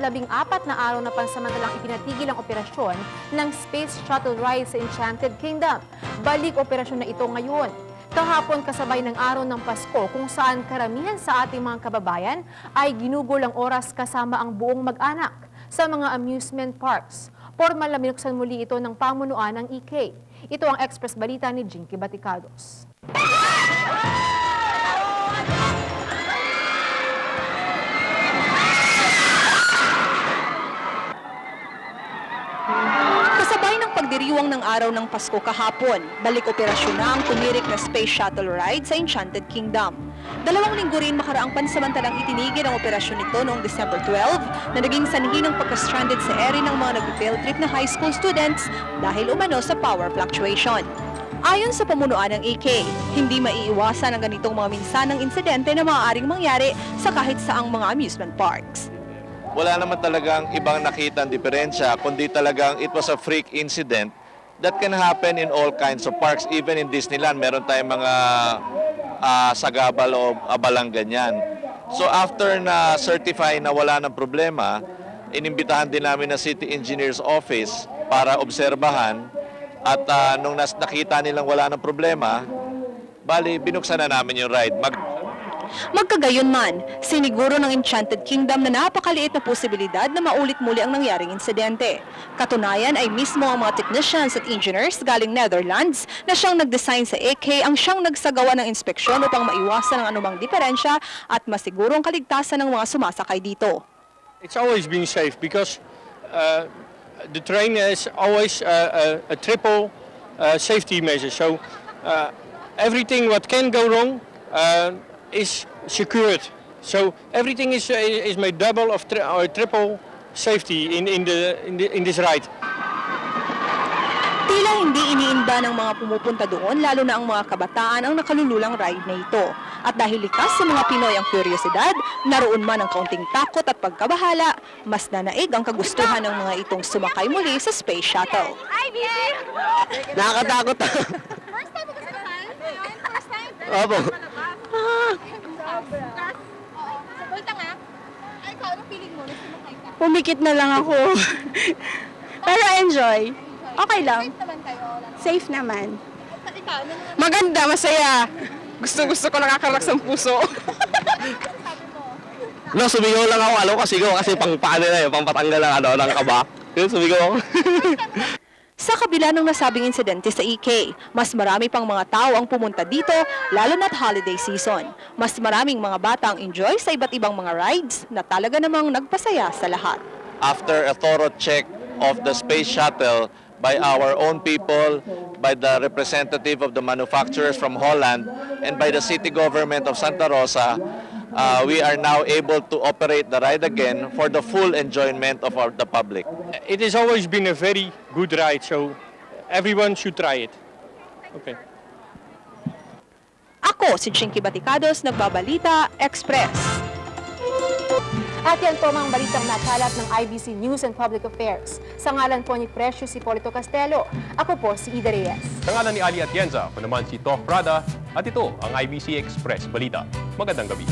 14 na araw na pansamantalang ipinatigil ang operasyon ng Space Shuttle ride sa Enchanted Kingdom. Balik operasyon na ito ngayon. Kahapon kasabay ng araw ng Pasko kung saan karamihan sa ating mga kababayan ay ginugol ang oras kasama ang buong mag-anak sa mga amusement parks. Formal na binuksan muli ito ng pamunuan ng EK. Ito ang Express Balita ni Jinky Baticados. Kasabay ng pagdiriwang ng araw ng Pasko kahapon, balik operasyon na ang tumirik na Space Shuttle ride sa Enchanted Kingdom. 2 linggo rin makaraang pansamantalang itinigil ang operasyon nito noong December 12 na naging sanhi ng pagka-stranded sa ere ng mga nag-field trip na high school students dahil umano sa power fluctuation. Ayon sa pamunuan ng AK, hindi maiiwasan ang ganitong mga minsanang insidente na maaaring mangyari sa kahit saang mga amusement parks. Wala naman talagang ibang nakitang diferensya, kundi talagang it was a freak incident that can happen in all kinds of parks. Even in Disneyland, meron tayong mga sagabal o abalang ganyan. So after na certify na wala ng problema, inimbitahan din namin na City Engineer's Office para obserbahan at nung nakita nilang wala ng problema, bali binuksan na namin yung ride. Magkagayon man, siniguro ng Enchanted Kingdom na napakaliit na posibilidad na maulit muli ang nangyaring insidente. Katunayan ay mismo ang mga technicians at engineers galing Netherlands na siyang nag-design sa AK ang siyang nagsagawa ng inspeksyon upang maiwasan ang anumang diferensya at masigurong kaligtasan ng mga sumasakay dito. It's always been safe because the train is always a triple safety measure. So everything what can go wrong is secured. So everything is made double or triple safety in this ride. Tila hindi iniinda ng mga pumupunta doon, lalo na ang mga kabataan ang nakalululang ride na ito. At dahil likas sa mga Pinoy ang kuryosidad, naroon man ang kaunting takot at pagkabahala, mas nanaig ang kagustuhan ng mga itong sumakay muli sa Space Shuttle. Nakakatakot. First time mo gusto naman? First time? Opo. Sa Volta nga? Ay, ikaw, anong feeling mo? Nagsumakay ka? Pumikit na lang ako. Pero enjoy. Okay lang. Safe naman kayo? Safe naman. At ikaw, ano naman Maganda, masaya. Gusto ko nakakarelax ang puso. sabi mo? No, sumigaw lang ako. Alam ko kasi pang paano na pang patanggal ng kaba. Yun, sumigaw ako. Sa kabila ng nasabing insidente sa EK, mas marami pang mga tao ang pumunta dito, lalo na't holiday season. Mas maraming mga bata ang enjoy sa iba't ibang mga rides na talaga namang nagpasaya sa lahat. After a thorough check of the Space Shuttle by our own people, by the representative of the manufacturers from Holland, and by the city government of Santa Rosa, we are now able to operate the ride again for the full enjoyment of the public. It has always been a very good ride, so everyone should try it. Okay. Ako si Jinky Baticados, Nagbabalita, Express. At yan po mga balitang nakalat ng IBC News and Public Affairs. Sa ngalan po ni Precious Hipolito Castelo, ako po si Ida Reyes. Sa ngalan ni Ali Atienza, ako naman si Toh Prada, at ito ang IBC Express Balita. Magandang gabi.